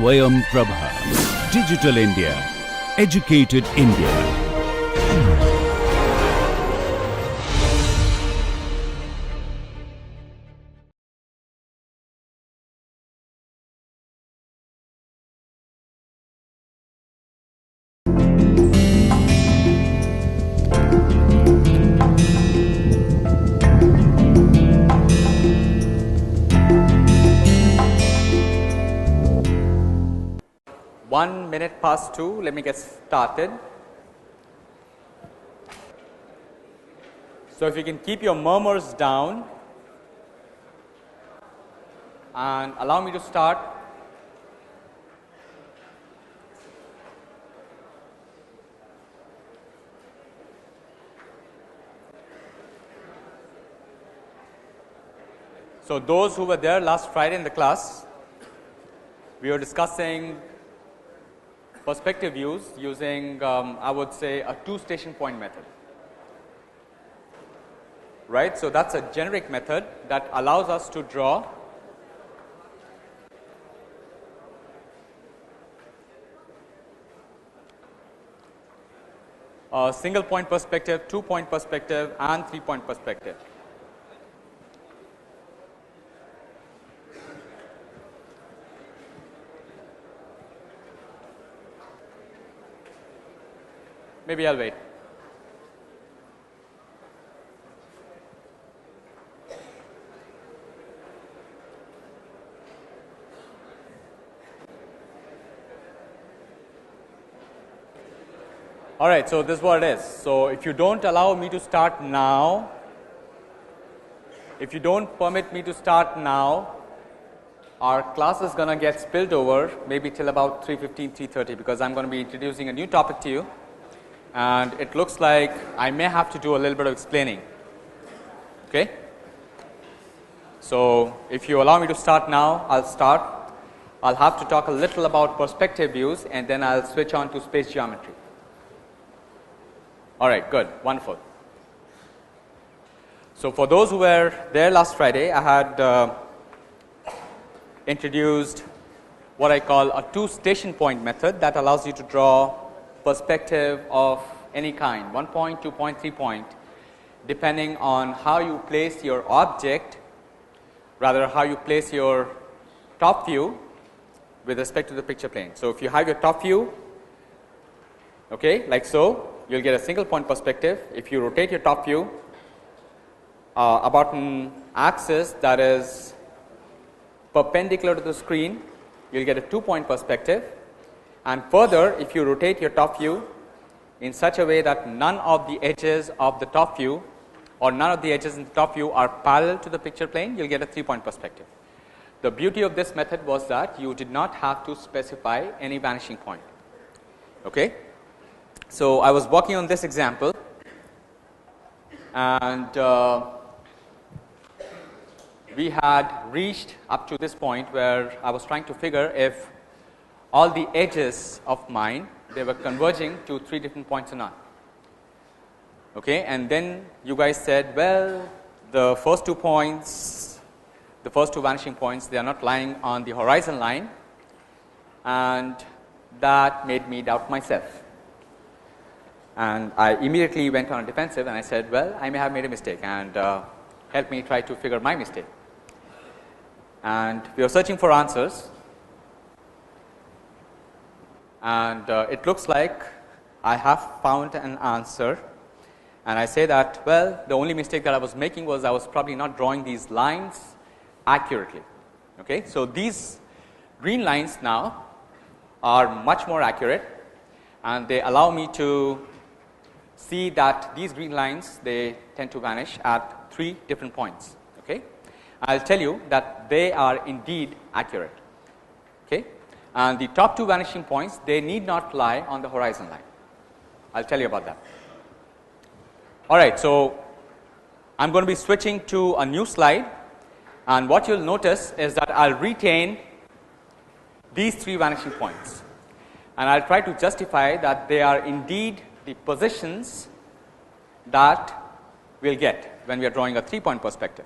Swayam Prabha. Digital India. Educated India. One minute past 2, let me get started. So if you can keep your murmurs down and allow me to start. So those who were there last Friday in the class, we were discussing perspective views using, I would say, a two-station point method. Right? So that's a generic method that allows us to draw a single point perspective, 2-point perspective, and 3-point perspective. Maybe I'll wait. All right, so this is what it is. So if you don't allow me to start now, if you don't permit me to start now, our class is going to get spilled over maybe till about 3:15, 3:30, because I'm going to be introducing a new topic to you. And it looks like I may have to do a little bit of explaining. Okay? So if you allow me to start now, I'll start. I'll have to talk a little about perspective views, and then I'll switch on to space geometry. All right, good, wonderful. So for those who were there last Friday, I had introduced what I call a two-station point method that allows you to draw perspective of any kind, 1 point, 2 point, 3 point, depending on how you place your object, rather how you place your top view with respect to the picture plane. So if you have your top view, okay, like so, you'll get a single point perspective. If you rotate your top view about an axis that is perpendicular to the screen, you'll get a 2-point perspective. And further, if you rotate your top view in such a way that none of the edges of the top view or none of the edges in the top view are parallel to the picture plane, you'll get a 3-point perspective. The beauty of this method was that you did not have to specify any vanishing point. Okay? So I was working on this example, and we had reached up to this point where I was trying to figure if all the edges of mine, they were converging to 3 different points or not. Okay, and then you guys said, well, the first 2 points, the first 2 vanishing points, they are not lying on the horizon line, and that made me doubt myself. And I immediately went on a defensive and I said, well, I may have made a mistake, and help me try to figure my mistake. And we were searching for answers. And it looks like I have found an answer, and I say that, well, the only mistake that I was making was I was probably not drawing these lines accurately. Okay? So these green lines now are much more accurate, and they allow me to see that these green lines, they tend to vanish at 3 different points. Okay? I'll tell you that they are indeed accurate. Okay? And the top 2 vanishing points, they need not lie on the horizon line. I'll tell you about that. All right, so I'm going to be switching to a new slide, and what you'll notice is that I'll retain these 3 vanishing points, and I'll try to justify that they are indeed the positions that we'll get when we are drawing a 3-point perspective.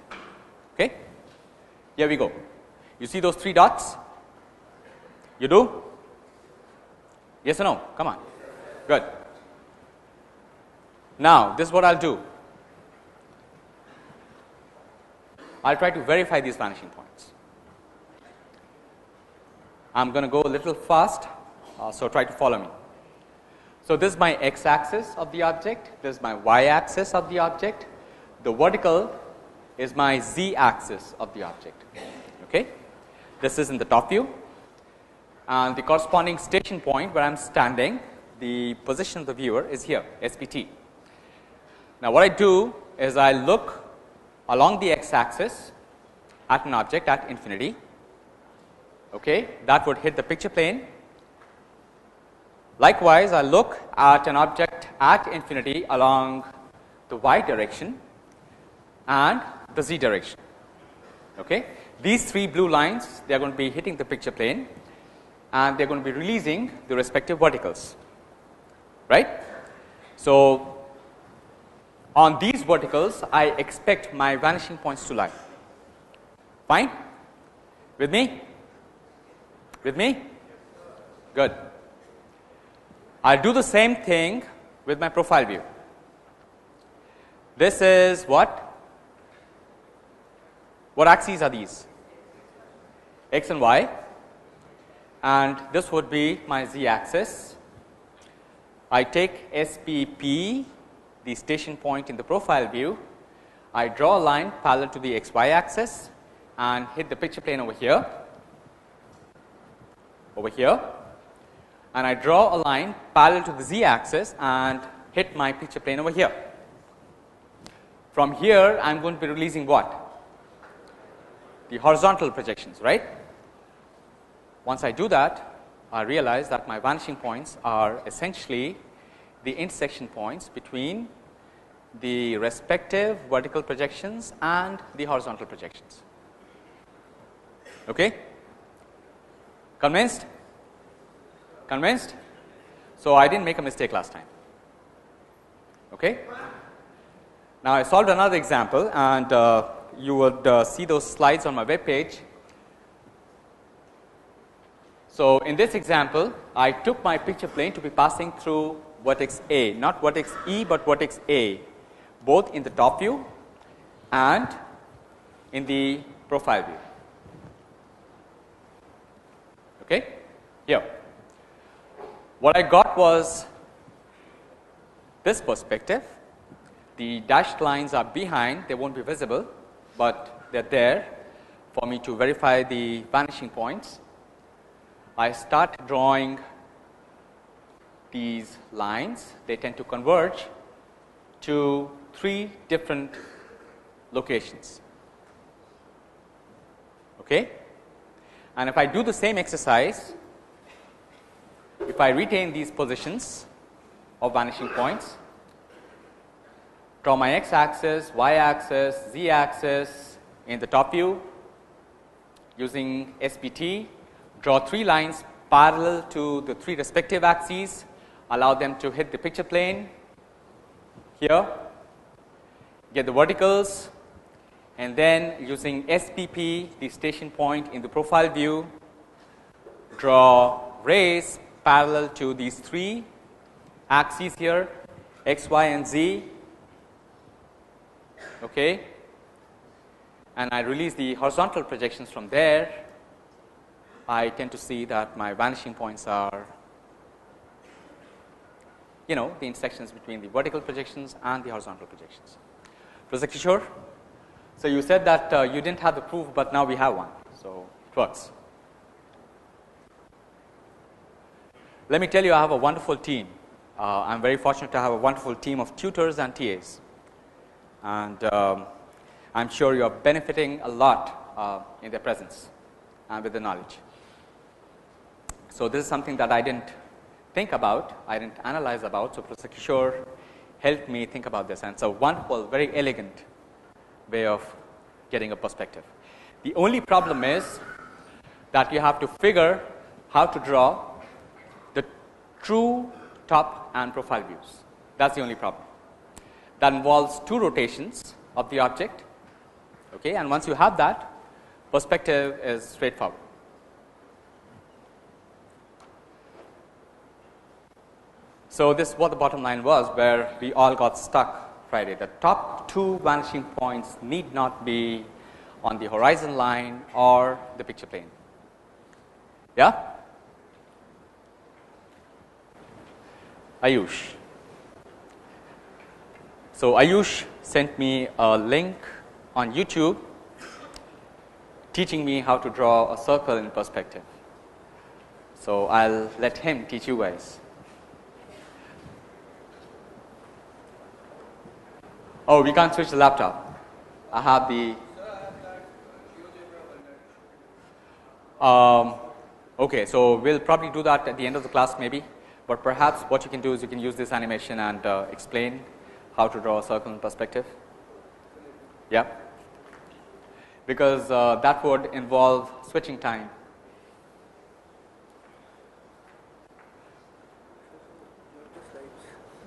Okay? Here we go. You see those 3 dots? You do? Yes or no? Come on. Good. Now, this is what I'll do. I'll try to verify these vanishing points. I'm going to go a little fast, so try to follow me. So, this is my x-axis of the object, this is my y-axis of the object, the vertical is my z-axis of the object. Okay? This is in the top view, and the corresponding station point where I am standing, the position of the viewer is here, SPT. Now, what I do is I look along the x-axis at an object at infinity. Okay, that would hit the picture plane. Likewise, I look at an object at infinity along the y direction and the z direction. Okay, these three blue lines, they are going to be hitting the picture plane, and they are going to be releasing the respective verticals. Right? So, on these verticals, I expect my vanishing points to lie. Fine? With me? With me? Good. I'll do the same thing with my profile view. This is what? What axes are these? X and Y. And this would be my Z axis. I take SPP, the station point in the profile view. I draw a line parallel to the XY axis and hit the picture plane over here. And I draw a line parallel to the Z axis and hit my picture plane over here. From here, I am going to be releasing what? The horizontal projections, right? Once I do that, I realize that my vanishing points are essentially the intersection points between the respective vertical projections and the horizontal projections. Okay? Convinced? Convinced? So, I did not make a mistake last time. Okay? Now, I solved another example, and you would see those slides on my web page. So, in this example, I took my picture plane to be passing through vertex A, not vertex E, but vertex A, both in the top view and in the profile view. Okay? Here. What I got was this perspective. The dashed lines are behind, they won't be visible, but they're there for me to verify the vanishing points. I start drawing these lines, they tend to converge to three different locations. Okay? And if I do the same exercise, if I retain these positions of vanishing points, draw my x-axis, y-axis, z-axis in the top view using SPT, draw three lines parallel to the three respective axes, allow them to hit the picture plane here, get the verticals, and then using SPP, the station point in the profile view, draw rays parallel to these three axes here, x, y, and z. Okay, and I release the horizontal projections from there. I tend to see that my vanishing points are, the intersections between the vertical projections and the horizontal projections. Professor Kishore, so you said that you didn't have the proof, but now we have one, so it works. Let me tell you, I have a wonderful team. I'm very fortunate to have a wonderful team of tutors and TAs. And I'm sure you are benefiting a lot in their presence and with the knowledge. So, this is something that I didn't think about, I didn't analyze about. So, Professor Kishore helped me think about this, and it's a wonderful, very elegant way of getting a perspective. The only problem is that you have to figure how to draw the true top and profile views. That's the only problem. That involves two rotations of the object, okay, and once you have that, perspective is straightforward. So this is what the bottom line was, where we all got stuck Friday. The top two vanishing points need not be on the horizon line or the picture plane. Yeah? Ayush. So Ayush sent me a link on YouTube teaching me how to draw a circle in perspective. So I'll let him teach you guys. Oh, we can't switch the laptop. I have the. Okay, so we'll probably do that at the end of the class maybe. But perhaps what you can do is you can use this animation and explain how to draw a circle in perspective. Yeah. Because that would involve switching time.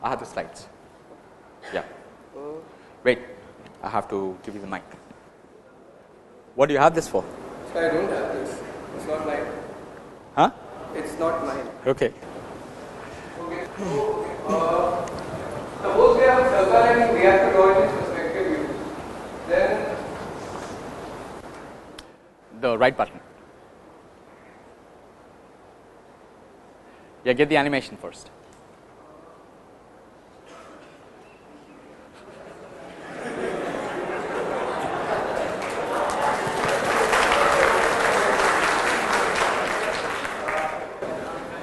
I have the slides. Yeah. Wait, I have to give you the mic. What do you have this for? So I don't have this. It's not mine. Huh? It's not mine. Okay. Okay. So, suppose we have a circle and we have to draw it in perspective view. Then The right button. Yeah, get the animation first.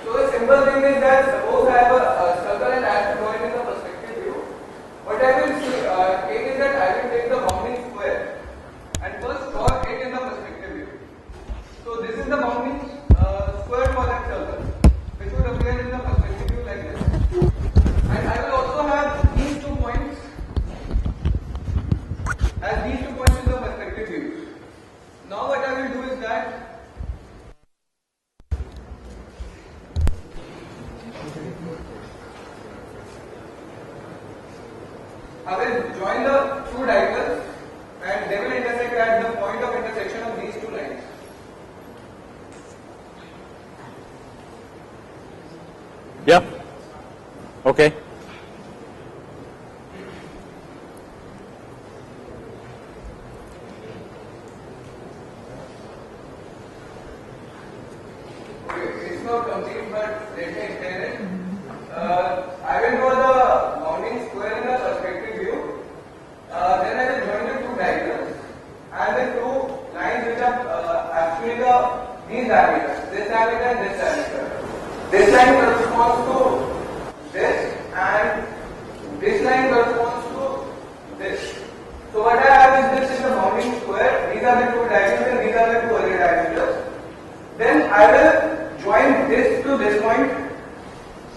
so the simple thing is that suppose I have a circle and I have to draw it in the perspective view. What I will see, take is that I will take the bounding square and first draw it in the perspective view. So this is the bounding square for that circle, which would appear in the perspective view like this. And I will also have these 2 points as these 2 points in the perspective view. Now what I will do is that I will join the 2 diagonals and they will intersect at the point of intersection of these 2 lines. Yeah. Okay. Okay, it's not complete, but let me explain it. I will draw the bounding square in the perspective view. Then I will join the 2 diagonals and the 2 lines which are actually these diameters, this diameter and this diameter. This line corresponds to this and this line corresponds to this. So what I have is this is the bounding square, these are the 2 diagonals and these are the 2 other diameters. Then I will join this to this point,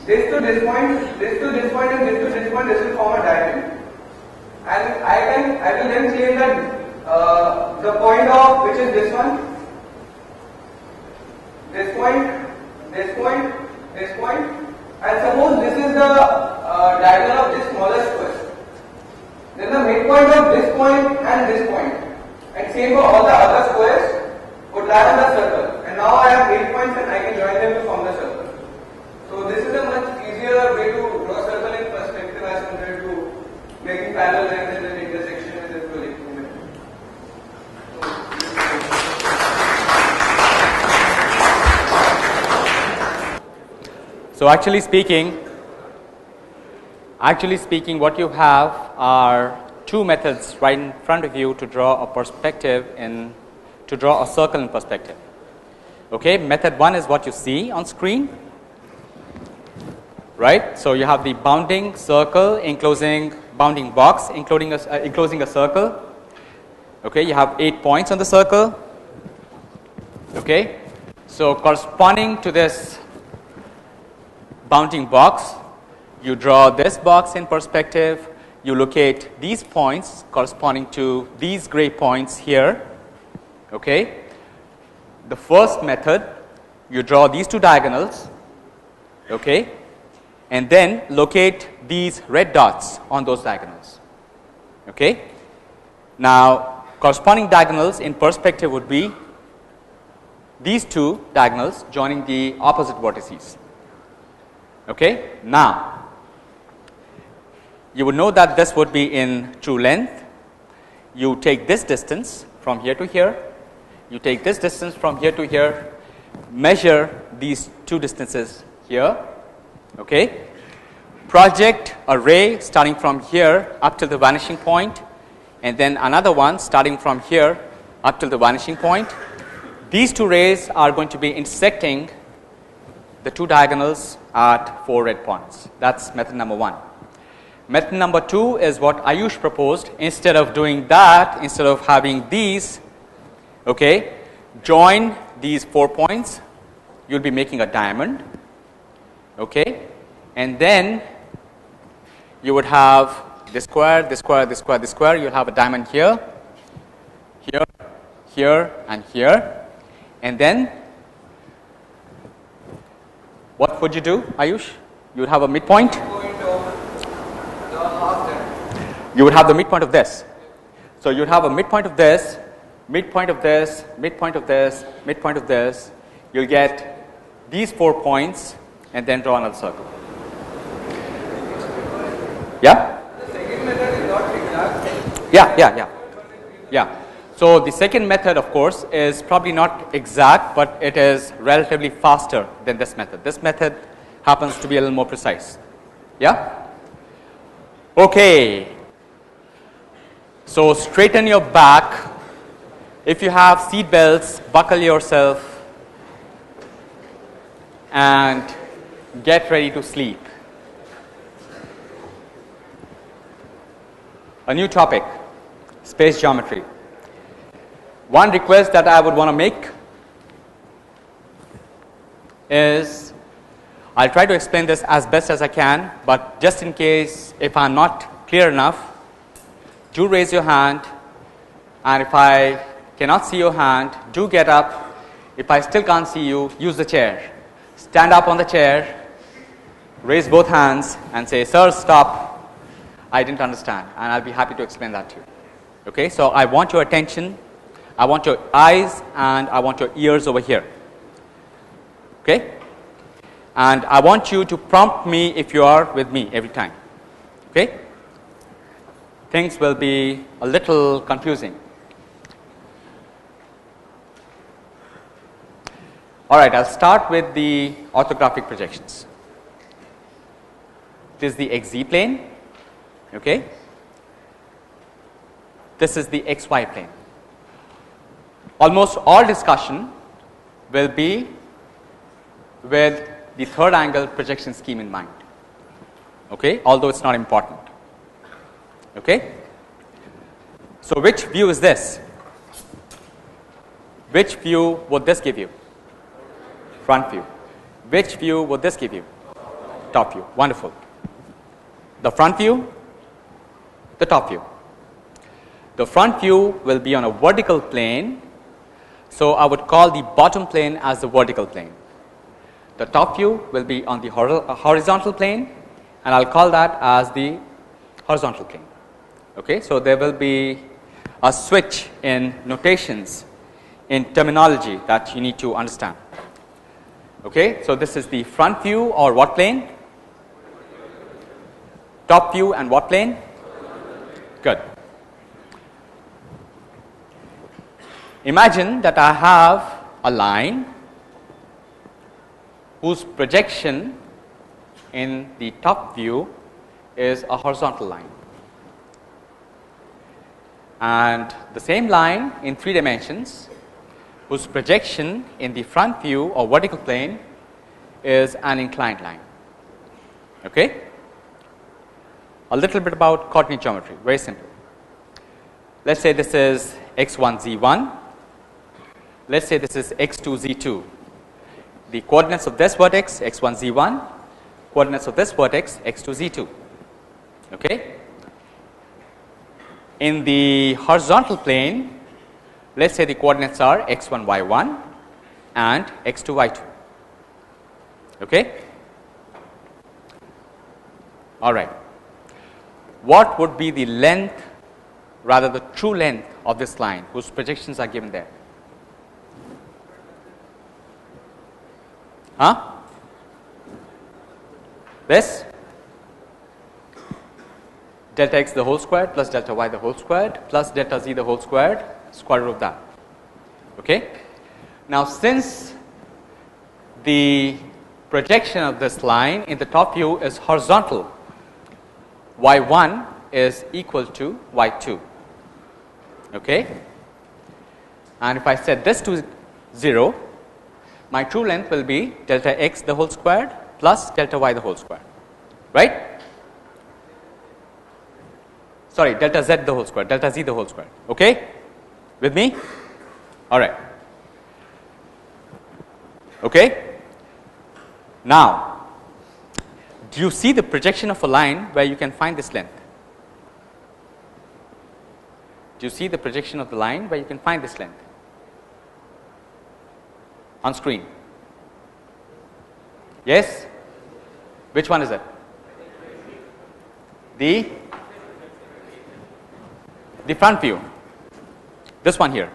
this to this point, this to this point and this to this point, this will form a diamond. And I will then claim that the point of which is this one, this point, this point, this point, and suppose this is the diagonal of this smallest square. Then the midpoint of this point and this point, and same for all the other squares, would lie on the circle. And now I have 8 points and I can join them to form the circle. So this is a much easier way to draw a circle in perspective as compared to making parallel lines and then intersection and then projecting them. So actually speaking, what you have are 2 methods right in front of you to draw a perspective to draw a circle in perspective. Okay, method 1 is what you see on screen, right? So you have the bounding circle enclosing bounding box enclosing a circle. Okay, you have 8 points on the circle. Okay, so corresponding to this bounding box, you draw this box in perspective, you locate these points corresponding to these gray points here. Okay, the first method, you draw these 2 diagonals, okay, and then locate these red dots on those diagonals. Okay, now corresponding diagonals in perspective would be these 2 diagonals joining the opposite vertices. Okay. Now, you would know that this would be in true length. You take this distance from here to here. You take this distance from here to here. Measure these two distances here. Okay. Project a ray starting from here up to the vanishing point, and then another one starting from here up to the vanishing point. These two rays are going to be intersecting the two diagonals at 4 red points. That's method number 1. Method number 2 is what Ayush proposed. Instead of doing that, instead of having these, okay, join these 4 points. You'll be making a diamond, okay, and then you would have this square, this square, this square, this square. You'll have a diamond here, here, here, and here. And then, what would you do, Ayush? You would have a midpoint. You would have the midpoint of this. So you would have a midpoint of this, midpoint of this, midpoint of this, midpoint of this. You'll get these 4 points, and then draw another circle. Yeah? The second method is not exact. Yeah. So the second method, of course, is probably not exact, but it is relatively faster than this method. This method happens to be a little more precise. Yeah? Okay. So straighten your back. If you have seat belts, buckle yourself and get ready to sleep. A new topic, space geometry. One request that I would want to make is, I'll try to explain this as best as I can, but just in case if I'm not clear enough, do raise your hand, and if I cannot see your hand, do get up. If I still can't see you, use the chair. Stand up on the chair, raise both hands and say, "Sir, stop. I didn't understand," and I'll be happy to explain that to you. Okay, so I want your attention, I want your eyes, and I want your ears over here. Okay, and I want you to prompt me if you are with me every time. Okay, things will be a little confusing. All right, I'll start with the orthographic projections. This is the XZ plane. Okay, this is the XY plane. Almost all discussion will be with the third angle projection scheme in mind. Okay, although it's not important. Okay, so which view is this? Which view would this give you? Front view. Which view would this give you? Top view. Wonderful. The front view, the top view. The front view will be on a vertical plane, so I would call the bottom plane as the vertical plane. The top view will be on the horizontal plane, and I'll call that as the horizontal plane. Okay, so there will be a switch in notations, in terminology that you need to understand. Okay, so this is the front view, or what plane? Top view and what plane? Good. Imagine that I have a line whose projection in the top view is a horizontal line, and the same line in 3 dimensions whose projection in the front view or vertical plane is an inclined line. Okay? A little bit about coordinate geometry, very simple. Let's say this is x1, z1. Let's say this is x2, z2. The coordinates of this vertex, x1, z1. Coordinates of this vertex, x2, z2. Okay? In the horizontal plane, let's say the coordinates are x1, y1 and x2, y2. Okay? All right. What would be the length, rather the true length of this line whose projections are given there? Huh? this delta x the whole squared plus delta y the whole squared plus delta z the whole squared, square root of that. Okay? Now, since the projection of this line in the top view is horizontal, y1 is equal to y2. Okay? And if I set this to 0, my true length will be delta x the whole squared plus delta y the whole squared, right? Sorry, delta z the whole squared, delta z the whole squared. Okay? With me? All right. Okay? Now, do you see the projection of a line where you can find this length? Do you see the projection of the line where you can find this length? On screen. Yes? Which one is it? The front view. This one here.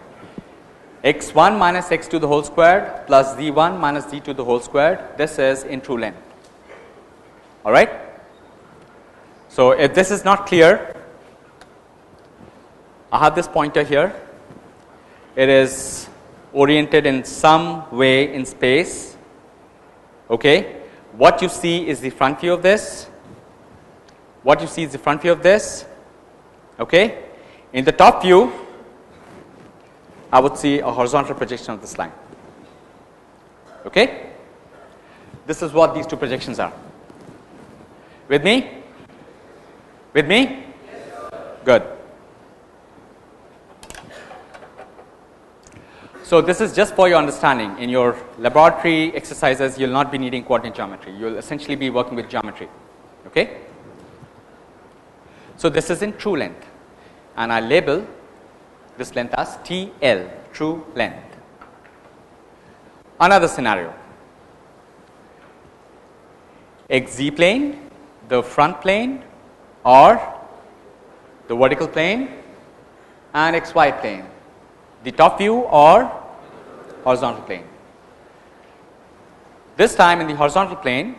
x1 minus x2 the whole squared plus z1 minus z2 the whole squared. This is in true length. All right? So, if this is not clear, I have this pointer here. It is oriented in some way in space. Okay? What you see is the front view of this. What you see is the front view of this. Okay? In the top view, I would see a horizontal projection of this line. Okay? This is what these two projections are. With me? With me? Yes, good. So, this is just for your understanding. In your laboratory exercises, you will not be needing coordinate geometry. You will essentially be working with geometry. Okay? So, this is in true length, and I label this length as TL, true length. Another scenario, XZ plane, the front plane or the vertical plane, and XY plane, the top view or horizontal plane. This time in the horizontal plane,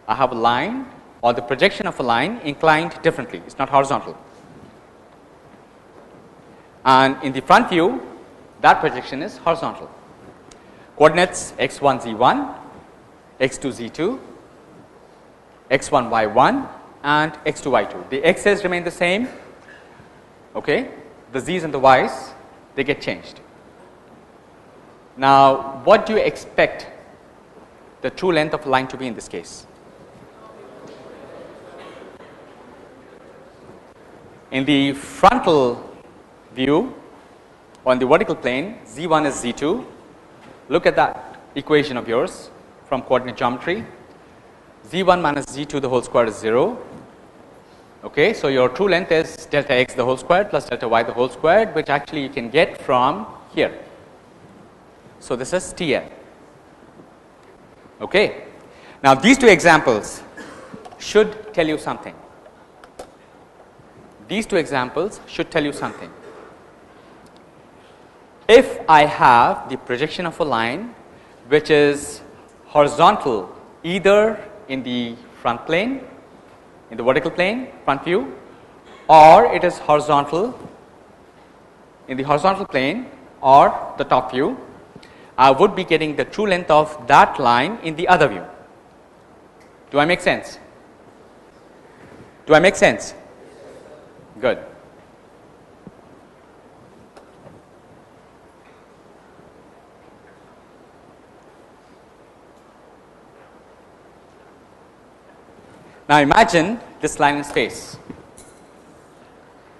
I have a line or the projection of a line inclined differently. It is not horizontal. And in the front view, that projection is horizontal. Coordinates x1 z1, x2 z2, x1 y1 and x2 y2. The x's remain the same. Okay? The z's and the y's, they get changed. Now, what do you expect the true length of a line to be in this case? In the frontal view, on the vertical plane, z1 is z2. Look at that equation of yours from coordinate geometry. z1 minus z2 the whole squared is 0. Okay, so your true length is delta x the whole squared plus delta y the whole squared, which actually you can get from here. So, this is TL. Okay. Now, these two examples should tell you something. These two examples should tell you something. If I have the projection of a line which is horizontal either in the front plane, in the vertical plane, front view, or it is horizontal in the horizontal plane or the top view, I would be getting the true length of that line in the other view. Do I make sense? Do I make sense? Good. Now, imagine this line in space.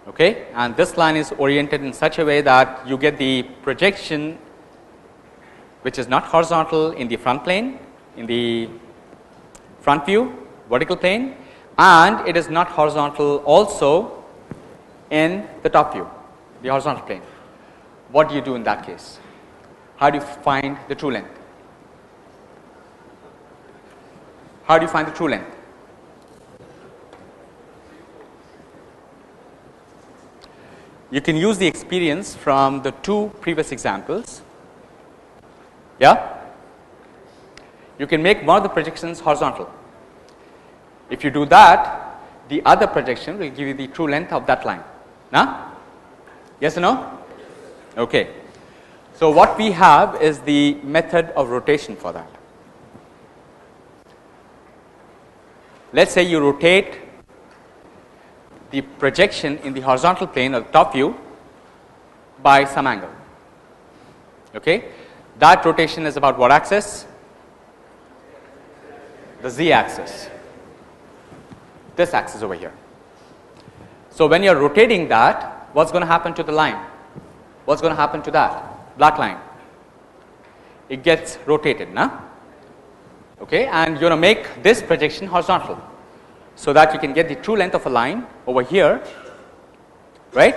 Okay? And this line is oriented in such a way that you get the projection which is not horizontal in the front plane, in the front view, vertical plane, and it is not horizontal also in the top view, the horizontal plane. What do you do in that case? How do you find the true length? How do you find the true length? You can use the experience from the two previous examples. Yeah? You can make one of the projections horizontal. If you do that, the other projection will give you the true length of that line. Nah? Yes or no? Okay. So what we have is the method of rotation for that. Let's say you rotate the projection in the horizontal plane or the top view by some angle. Okay? That rotation is about what axis? The z axis. This axis over here. So when you are rotating that, what's going to happen to the line? What's going to happen to that black line? It gets rotated, nah? Okay, and you're going to make this projection horizontal so that you can get the true length of a line over here, right?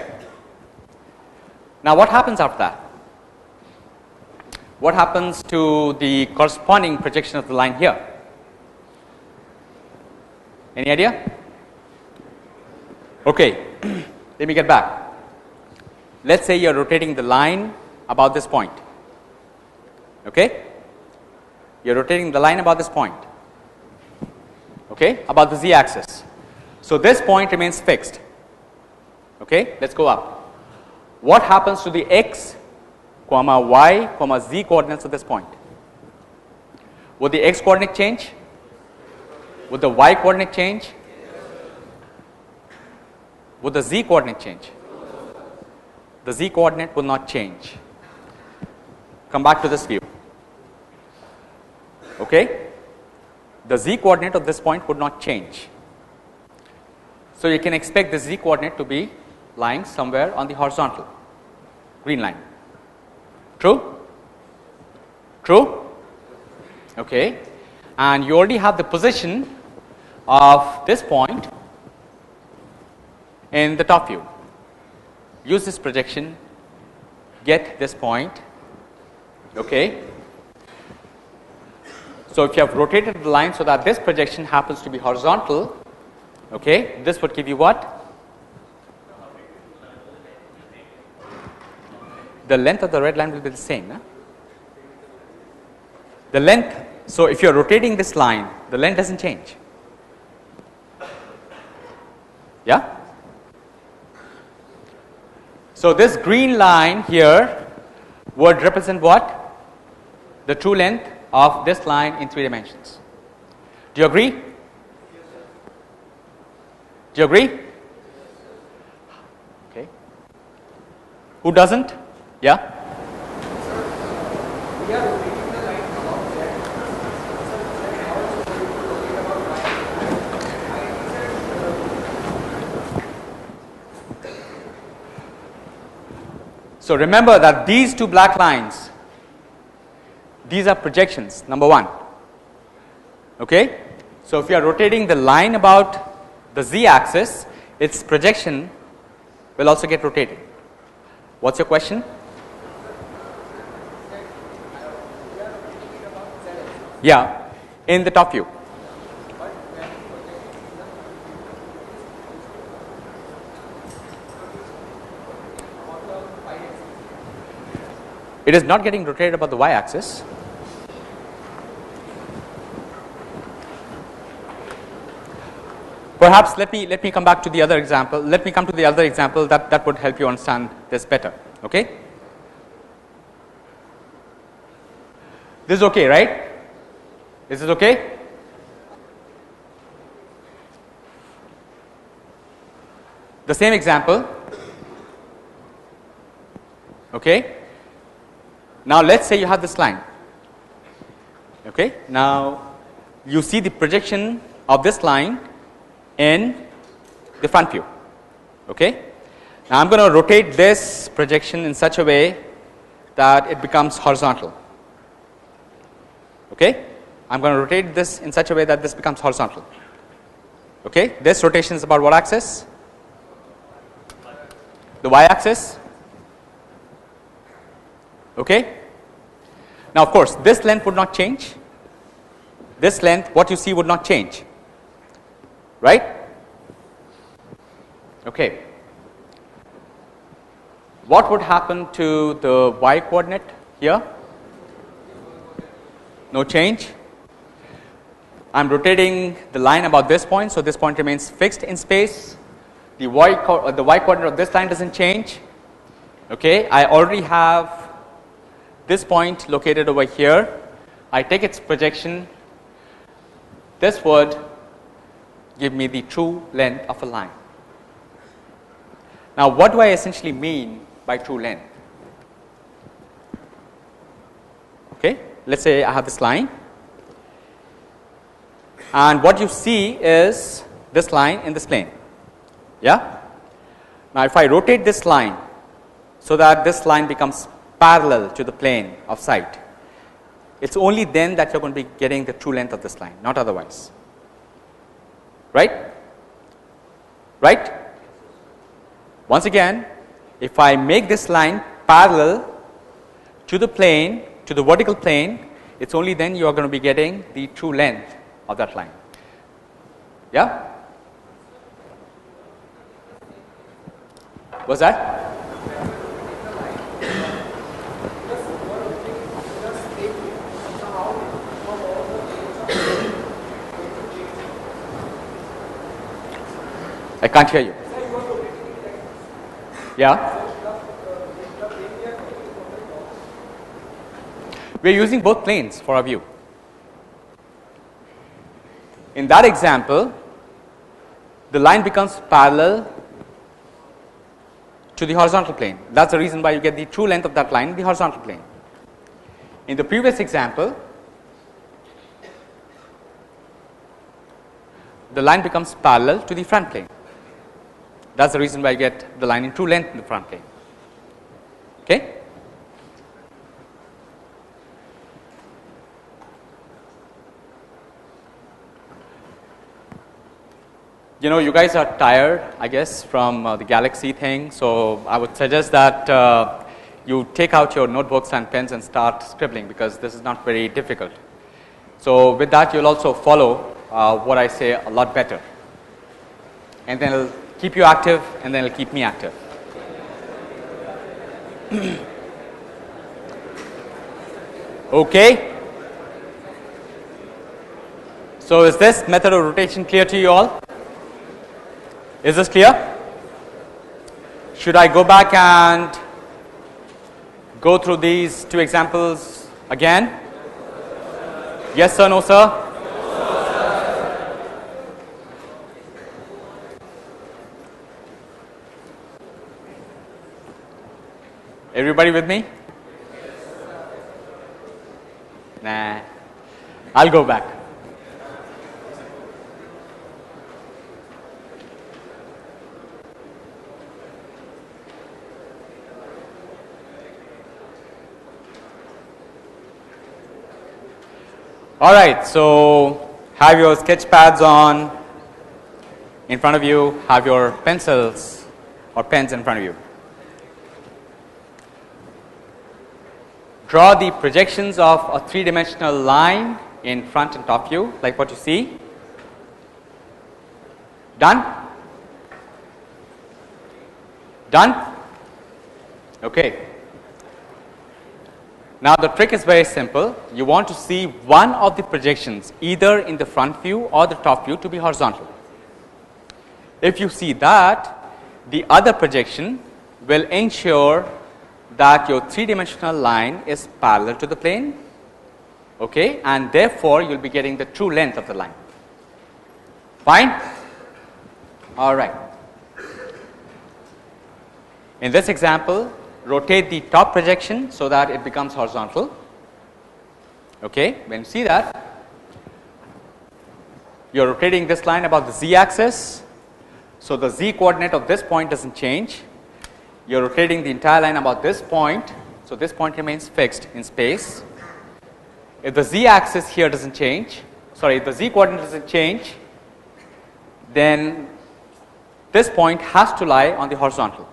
Now what happens after that? What happens to the corresponding projection of the line here? Any idea? Okay, let me get back. Let's say you're rotating the line about this point. Okay? You're rotating the line about this point. Okay? About the z axis. So this point remains fixed. Okay? Let's go up. What happens to the x, comma y, comma z coordinates of this point? Would the x coordinate change? Would the y coordinate change? Would the z coordinate change? The z coordinate will not change. Come back to this view. Okay? The z coordinate of this point would not change. So you can expect the z coordinate to be lying somewhere on the horizontal green line. True? True? Okay. And you already have the position of this point in the top view. Use this projection, get this point. Okay. So if you have rotated the line so that this projection happens to be horizontal, okay, this would give you what? The length of the red line will be the same. Huh? The length, so if you are rotating this line, the length doesn't change. Yeah? So this green line here would represent what? The true length of this line in 3 dimensions. Do you agree? Do you agree? Okay. Who doesn't? Yeah? We are rotating the line about that. So how is it going to rotate about y? So remember that these two black lines, these are projections, number 1. Okay? So if you are rotating the line about the z axis, its projection will also get rotated. What's your question? Yeah, in the top view. It is not getting rotated about the y axis. Perhaps let me come back to the other example. Let me come to the other example that would help you understand this better. Okay? This is okay, right? Is this okay? The same example. Okay? Now let's say you have this line. Okay? Now you see the projection of this line in the front view. Okay? Now I'm going to rotate this projection in such a way that it becomes horizontal. Okay? I'm going to rotate this in such a way that this becomes horizontal. Okay? This rotation is about what axis? The y axis. Okay? Now of course this length would not change. This length, what you see, would not change. Right? Okay. What would happen to the y coordinate here? No change. I'm rotating the line about this point, so this point remains fixed in space. The y coordinate of this line doesn't change. Okay, I already have this point located over here. I take its projection. This would give me the true length of a line. Now, what do I essentially mean by true length? Okay, let's say I have this line, and what you see is this line in this plane. Yeah? Now, if I rotate this line so that this line becomes parallel to the plane of sight, it's only then that you're going to be getting the true length of this line, not otherwise. Right? Right? Once again, if I make this line parallel to the plane, to the vertical plane, it's only then you are going to be getting the true length of that line. Yeah? What's that? I can't hear you. Yeah? We are using both planes for our view. In that example, the line becomes parallel to the horizontal plane. That's the reason why you get the true length of that line in the horizontal plane. In the previous example, the line becomes parallel to the front plane. That's the reason why you get the line in true length in the front plane. Okay? You know, you guys are tired, I guess, from the galaxy thing, so I would suggest that you take out your notebooks and pens and start scribbling, because this is not very difficult. So with that, you'll also follow what I say a lot better, and then it'll keep you active, and then it'll keep me active. Okay? So is this method of rotation clear to you all? Is this clear? Should I go back and go through these two examples again? Yes sir, no sir? Everybody with me? Nah. I'll go back. All right, so have your sketch pads on in front of you, have your pencils or pens in front of you. Draw the projections of a three-dimensional line in front and top view, like what you see. Done? Done? Okay. Now the trick is very simple. You want to see one of the projections either in the front view or the top view to be horizontal. If you see that, the other projection will ensure that your three-dimensional line is parallel to the plane, okay, and therefore you'll be getting the true length of the line. Fine? All right. In this example, rotate the top projection so that it becomes horizontal. Okay, when you see that, you're rotating this line about the z-axis, so the z coordinate of this point doesn't change. You're rotating the entire line about this point, so this point remains fixed in space. If the z-axis here doesn't change, if the z coordinate doesn't change, then this point has to lie on the horizontal.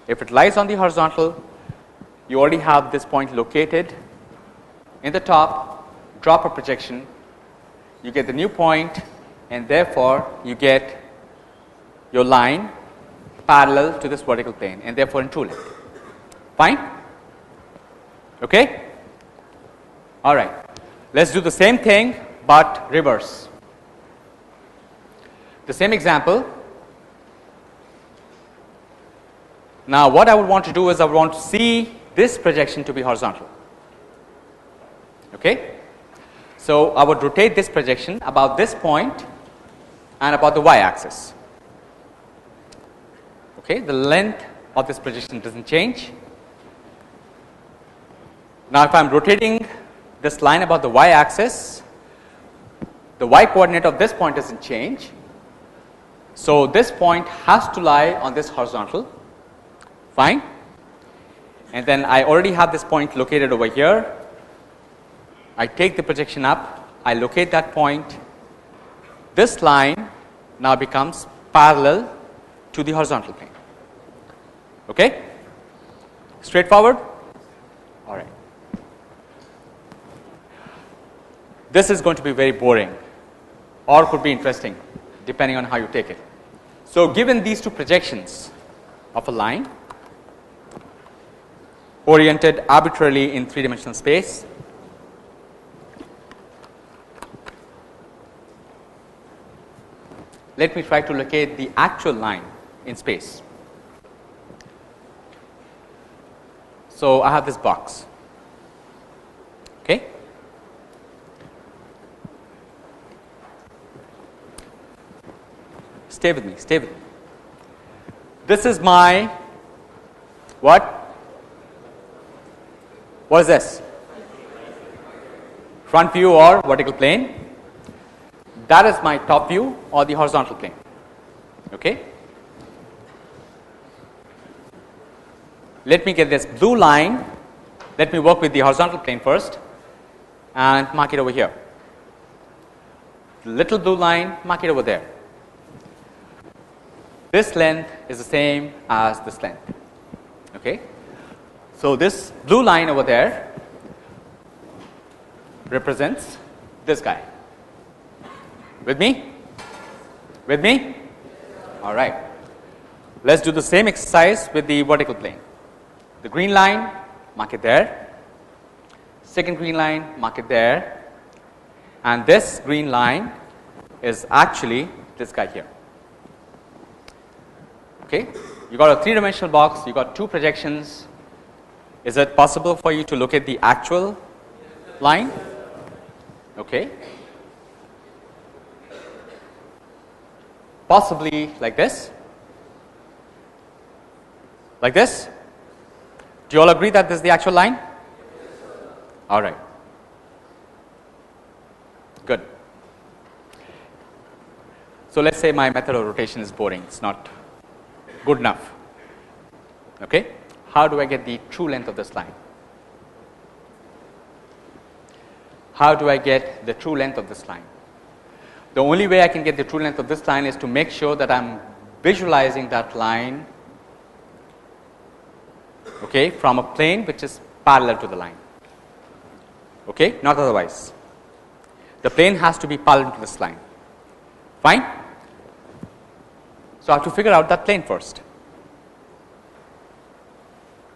If it lies on the horizontal, you already have this point located in the top, drop a projection, you get the new point, and therefore you get your line parallel to this vertical plane, and therefore in true length. Fine? Okay? All right. Let's do the same thing but reverse. The same example. Now what I would want to do is I would want to see this projection to be horizontal. Okay? So I would rotate this projection about this point and about the y-axis. Okay? The length of this projection doesn't change. Now if I am rotating this line about the y-axis, the y-coordinate of this point doesn't change. So this point has to lie on this horizontal. Fine. And then I already have this point located over here. I take the projection up, I locate that point. This line now becomes parallel to the horizontal plane. Okay? Straightforward? All right. This is going to be very boring or could be interesting depending on how you take it. So given these two projections of a line oriented arbitrarily in three-dimensional space, let me try to locate the actual line in space. So I have this box. Okay? Stay with me, stay with me. This is my what? What is this? Front view or vertical plane. That is my top view or the horizontal plane. Okay? Let me get this blue line. Let me work with the horizontal plane first and mark it over here. The little blue line, mark it over there. This length is the same as this length. Okay? So this blue line over there represents this guy. With me? With me? All right. Let's do the same exercise with the vertical plane. The green line, mark it there. Second green line, mark it there. And this green line is actually this guy here. Okay? You got a three-dimensional box, you got two projections. Is it possible for you to look at the actual line? Okay. Possibly like this. Like this. Do you all agree that this is the actual line? All right. Good. So let's say my method of rotation is boring. It's not good enough. Okay? How do I get the true length of this line? How do I get the true length of this line? The only way I can get the true length of this line is to make sure that I'm visualizing that line, okay, from a plane which is parallel to the line. Okay? Not otherwise. The plane has to be parallel to this line. Fine? So I have to figure out that plane first.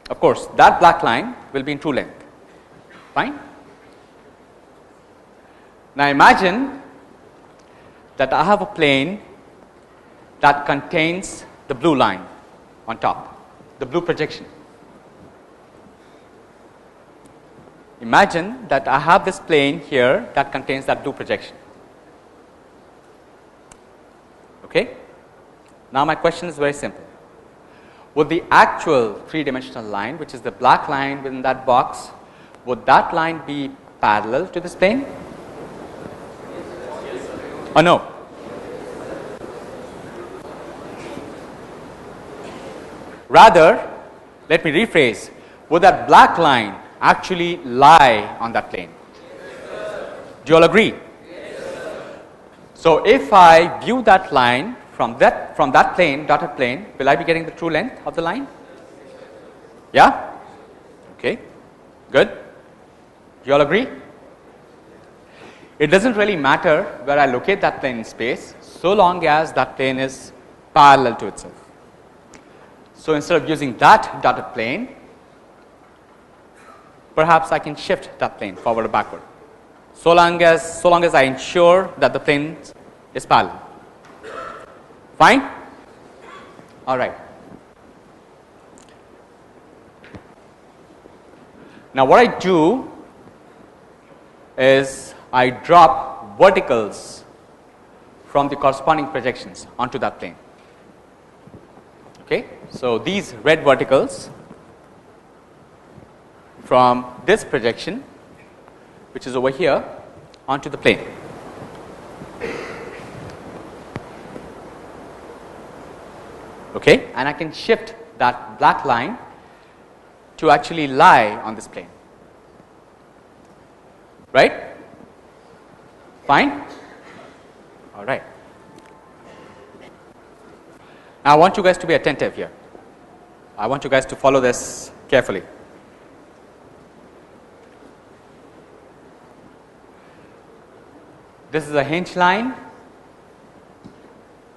Of course, that black line will be in true length. Fine? Now imagine that I have a plane that contains the blue line on top, the blue projection. Imagine that I have this plane here that contains that blue projection. Okay? Now my question is very simple. Would the actual three-dimensional line, which is the black line within that box, would that line be parallel to this plane? Or no? Rather, let me rephrase, would that black line actually lie on that plane? Do you all agree? So if I view that line from that plane, dotted plane, will I be getting the true length of the line? Yeah? Okay. Good. Do you all agree? It doesn't really matter where I locate that plane in space, so long as that plane is parallel to itself. So instead of using that dotted plane, perhaps I can shift that plane forward or backward. so long as I ensure that the plane is parallel. Fine? All right. Now what I do is I drop verticals from the corresponding projections onto that plane. Okay? So these red verticals from this projection, which is over here, onto the plane. Okay? And I can shift that black line to actually lie on this plane. Right? Fine? All right. Now I want you guys to be attentive here. I want you guys to follow this carefully. This is a hinge line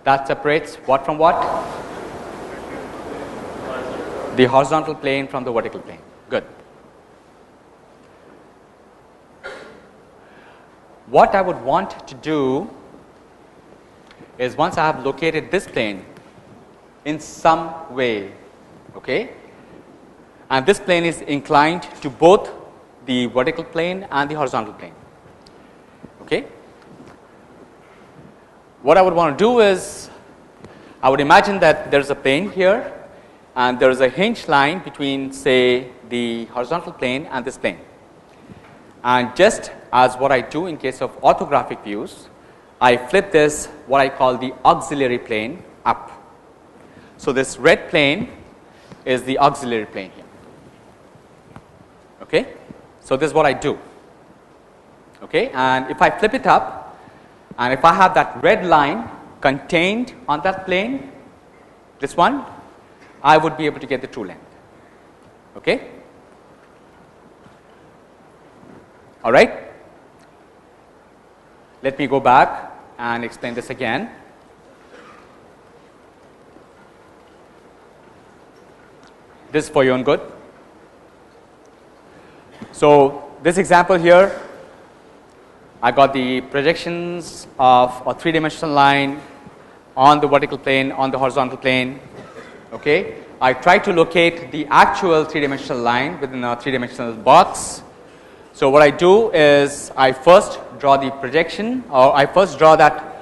that separates what from what? The horizontal plane from the vertical plane. Good. What I would want to do is, once I have located this plane in some way, okay, and this plane is inclined to both the vertical plane and the horizontal plane, okay, what I would want to do is, I would imagine that there is a plane here and there is a hinge line between, say, the horizontal plane and this plane. And just as what I do in case of orthographic views, I flip this, what I call the auxiliary plane, up. So this red plane is the auxiliary plane here. Okay? So this is what I do. Okay? And if I flip it up, and if I have that red line contained on that plane, this one, I would be able to get the true length. Okay? All right? Let me go back and explain this again. This is for your own good. So this example here, I got the projections of a three-dimensional line on the vertical plane, on the horizontal plane. Okay? I try to locate the actual three-dimensional line within a three-dimensional box. So what I do is I first draw the projection, or I first draw that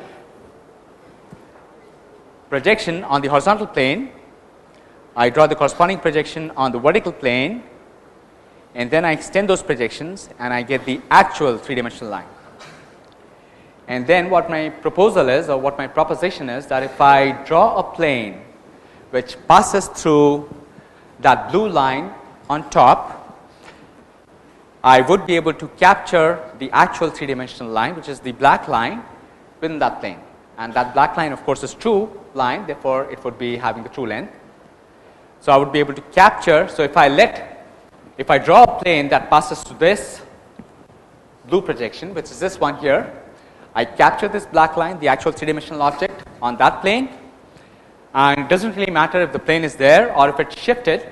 projection on the horizontal plane. I draw the corresponding projection on the vertical plane, and then I extend those projections and I get the actual three-dimensional line. And then what my proposal is, or what my proposition is, that if I draw a plane which passes through that blue line on top, I would be able to capture the actual three-dimensional line, which is the black line, within that plane. And that black line, of course, is true line, therefore it would be having the true length. So I would be able to capture, so if I draw a plane that passes through this blue projection, which is this one here, I capture this black line, the actual three-dimensional object, on that plane, and it doesn't really matter if the plane is there or if it's shifted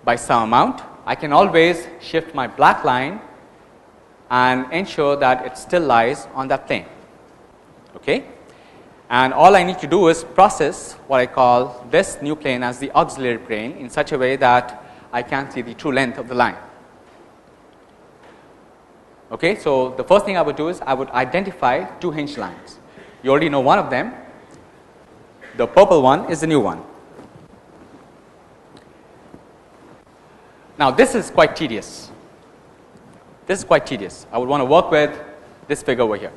by some amount. I can always shift my black line and ensure that it still lies on that plane. Okay? And all I need to do is process what I call this new plane as the auxiliary plane in such a way that I can see the true length of the line. Okay, so the first thing I would do is I would identify two hinge lines. You already know one of them. The purple one is the new one. Now this is quite tedious. This is quite tedious. I would want to work with this figure over here.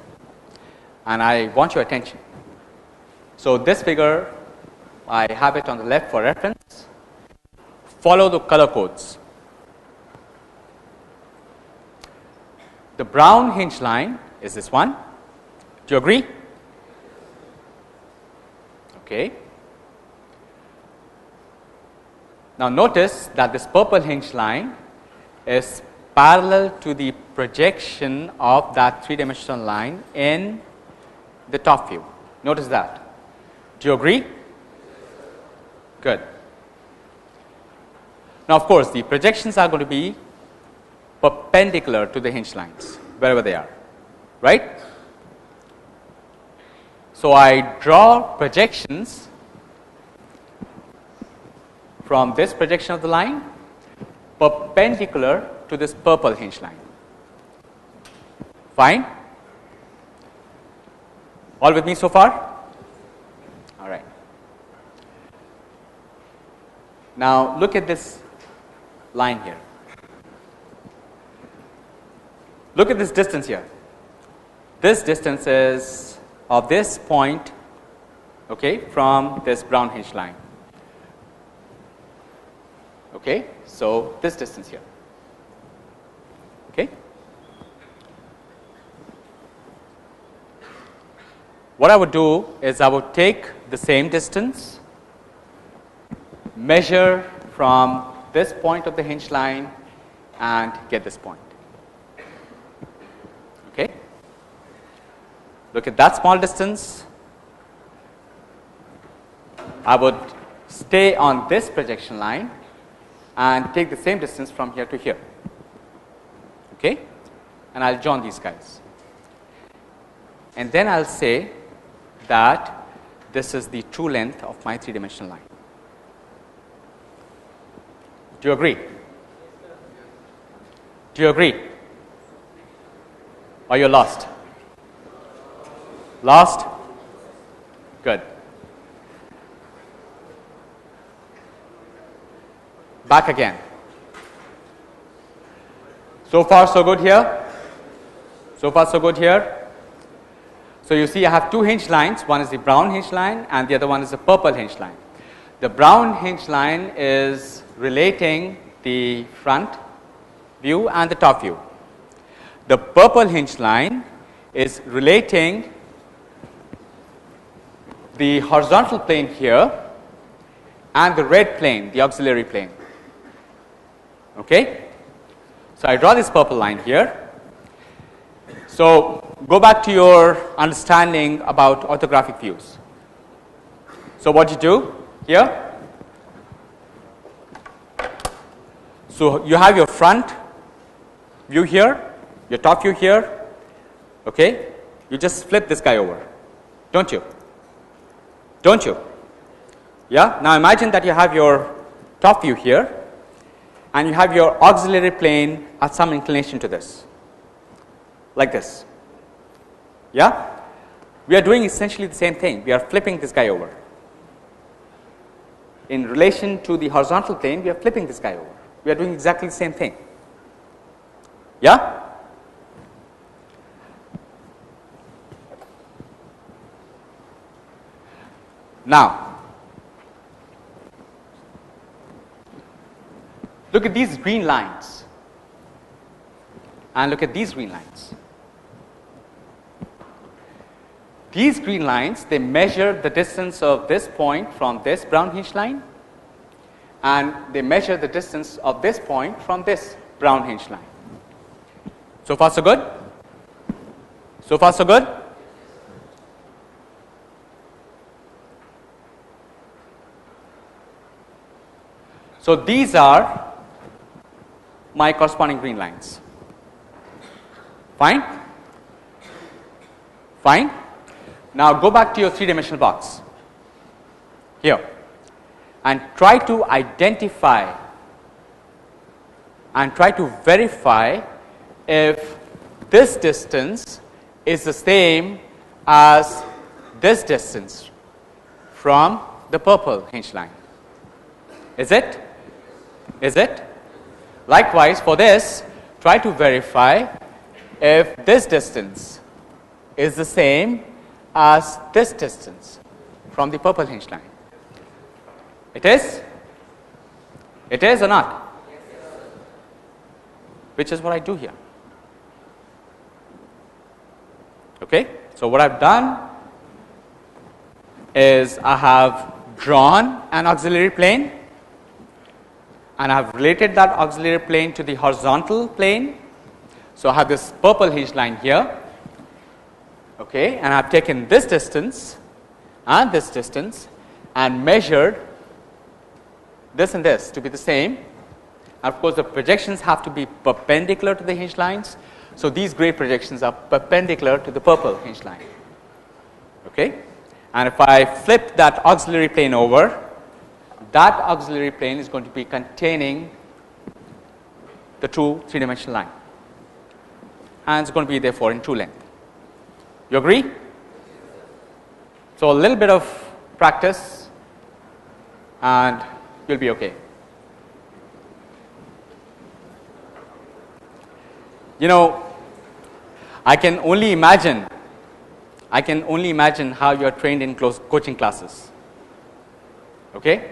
And I want your attention. So this figure, I have it on the left for reference. Follow the color codes. The brown hinge line is this one. Do you agree? Okay. Now notice that this purple hinge line is parallel to the projection of that three-dimensional line in the top view. Notice that. Do you agree? Good. Now of course the projections are going to be perpendicular to the hinge lines, wherever they are, right? So I draw projections from this projection of the line perpendicular to this purple hinge line. Fine? All with me so far? All right. Now look at this line here. Look at this distance here. This distance is of this point, okay, from this brown hinge line. Okay, so this distance here. Okay. What I would do is I would take the same distance, measure from this point of the hinge line and get this point. Okay. Look at that small distance. I would stay on this projection line and take the same distance from here to here. Okay? And I'll join these guys. And then I'll say that this is the true length of my three-dimensional line. Do you agree? Do you agree? Or you're lost? Lost? Good. Back again. So far so good here? So far so good here? So you see I have two hinge lines. One is the brown hinge line and the other one is the purple hinge line. The brown hinge line is relating the front view and the top view. The purple hinge line is relating the horizontal plane here and the red plane, the auxiliary plane. Okay? So I draw this purple line here. So go back to your understanding about orthographic views. So what you do here? So you have your front view here, your top view here. Okay? You just flip this guy over, don't you? Don't you? Yeah? Now imagine that you have your top view here and you have your auxiliary plane at some inclination to this, like this. Yeah? We are doing essentially the same thing. We are flipping this guy over. In relation to the horizontal plane, we are flipping this guy over. We are doing exactly the same thing. Yeah? Now, look at these green lines and look at these green lines. These green lines, they measure the distance of this point from this brown hinge line and they measure the distance of this point from this brown hinge line. So far so good? So far so good? So these are my corresponding green lines. Fine? Fine? Now go back to your three-dimensional box here and try to identify and try to verify if this distance is the same as this distance from the purple hinge line. Is it? Is it? Likewise, for this, try to verify if this distance is the same as this distance from the purple hinge line. It is? It is or not? Which is what I do here. Okay? So what I've done is I have drawn an auxiliary plane and I have related that auxiliary plane to the horizontal plane. So I have this purple hinge line here, okay, and I have taken this distance and this distance and measured this and this to be the same And of course, the projections have to be perpendicular to the hinge lines. So these gray projections are perpendicular to the purple hinge line. Okay? And if I flip that auxiliary plane over, that auxiliary plane is going to be containing the true three-dimensional line. And it's going to be therefore in true length. You agree? So a little bit of practice and you'll be okay. You know, I can only imagine how you are trained in coaching classes. Okay?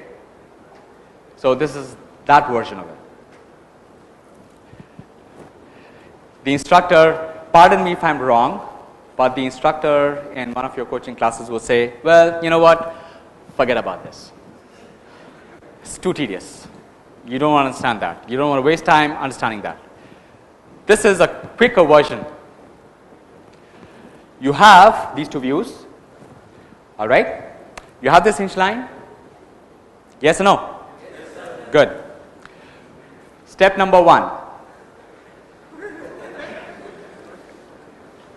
So this is that version of it. The instructor, pardon me if I'm wrong, but the instructor in one of your coaching classes will say, well, you know what, forget about this. It's too tedious. You don't understand that. You don't want to waste time understanding that. This is a quicker version. You have these two views, all right? You have this hinge line? Yes or no? Yes, sir. Good. Step number 1.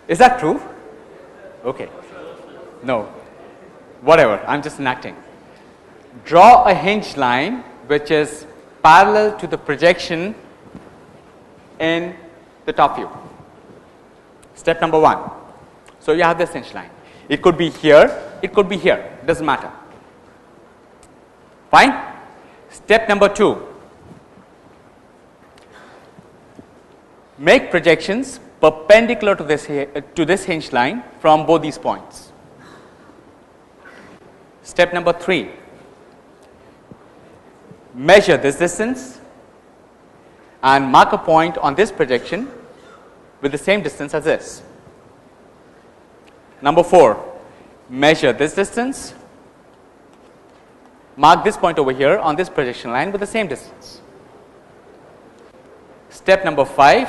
Is that true? Okay. No. Whatever, I'm just enacting. Draw a hinge line which is parallel to the projection in the top view. Step number 1. So you have this hinge line. It could be here, it could be here, it doesn't matter. Fine? Step number 2. Make projections perpendicular to this hinge line from both these points. Step number 3. Measure this distance and mark a point on this projection with the same distance as this. Number 4. Measure this distance, mark this point over here on this projection line with the same distance. Step number 5.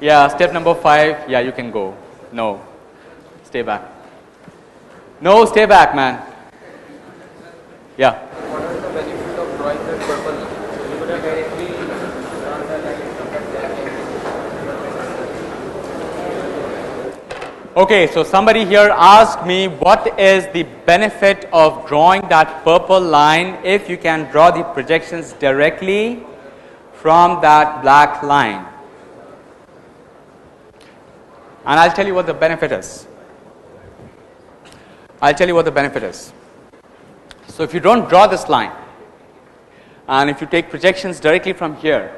Yeah, step number 5. Yeah, you can go. No, stay back. No, stay back, man. Yeah. What is the benefit of drawing that purple line? So you could have directly drawn that line from black. Okay, so somebody here asked me what is the benefit of drawing that purple line if you can draw the projections directly from that black line. And I'll tell you what the benefit is. I'll tell you what the benefit is. So if you don't draw this line, and if you take projections directly from here,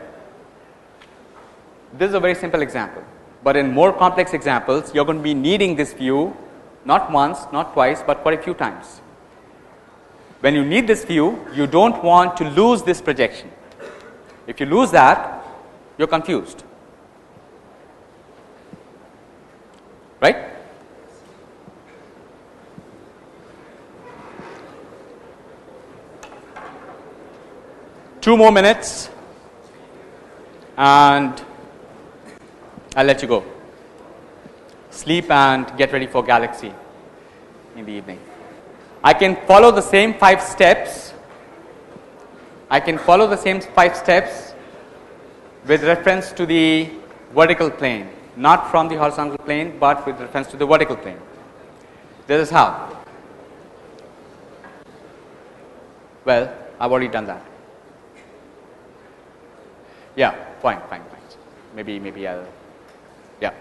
this is a very simple example. But in more complex examples, you're going to be needing this view not once, not twice, but quite a few times. When you need this view, you don't want to lose this projection. If you lose that, you're confused. Right? Two more minutes and I'll let you go. Sleep and get ready for Galaxy in the evening. I can follow the same 5 steps. I can follow the same 5 steps with reference to the vertical plane. Not from the horizontal plane, but with reference to the vertical plane. This is how. Well, I've already done that. Yeah, fine. Maybe I'll, yeah.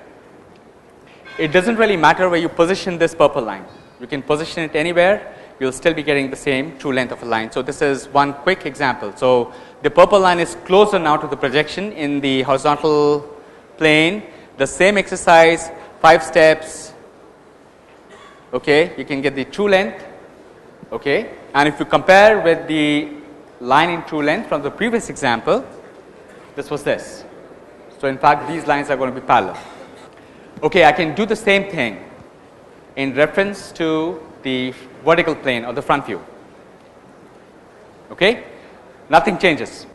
It doesn't really matter where you position this purple line. You can position it anywhere, you'll still be getting the same true length of a line. So this is one quick example. So the purple line is closer now to the projection in the horizontal plane. The same exercise, 5 steps, okay, you can get the true length, okay, and if you compare with the line in true length from the previous example, this was this. So in fact, these lines are going to be parallel. Okay, I can do the same thing in reference to the vertical plane or the front view, okay, nothing changes.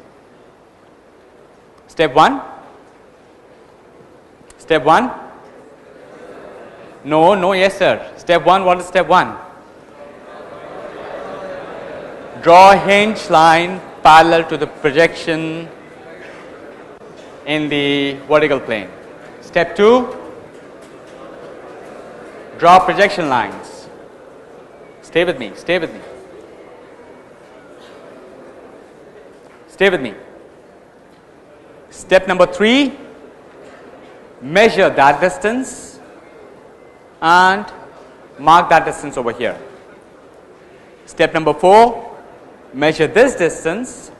Step 1. Step 1? No, yes sir. Step 1, what is step 1? Draw a hinge line parallel to the projection in the vertical plane. Step 2, draw projection lines. Stay with me, stay with me. Stay with me. Step number 3, measure that distance and mark that distance over here. Step number 4, measure this distance,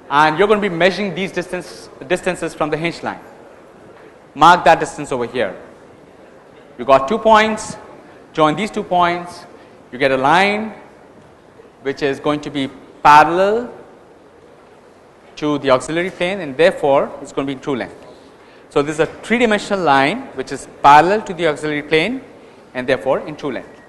and you're going to be measuring these distances from the hinge line. Mark that distance over here. You got 2 points, join these 2 points, you get a line which is going to be parallel to the auxiliary plane, and therefore it's going to be in true length. So this is a 3-dimensional line which is parallel to the auxiliary plane and therefore in true length.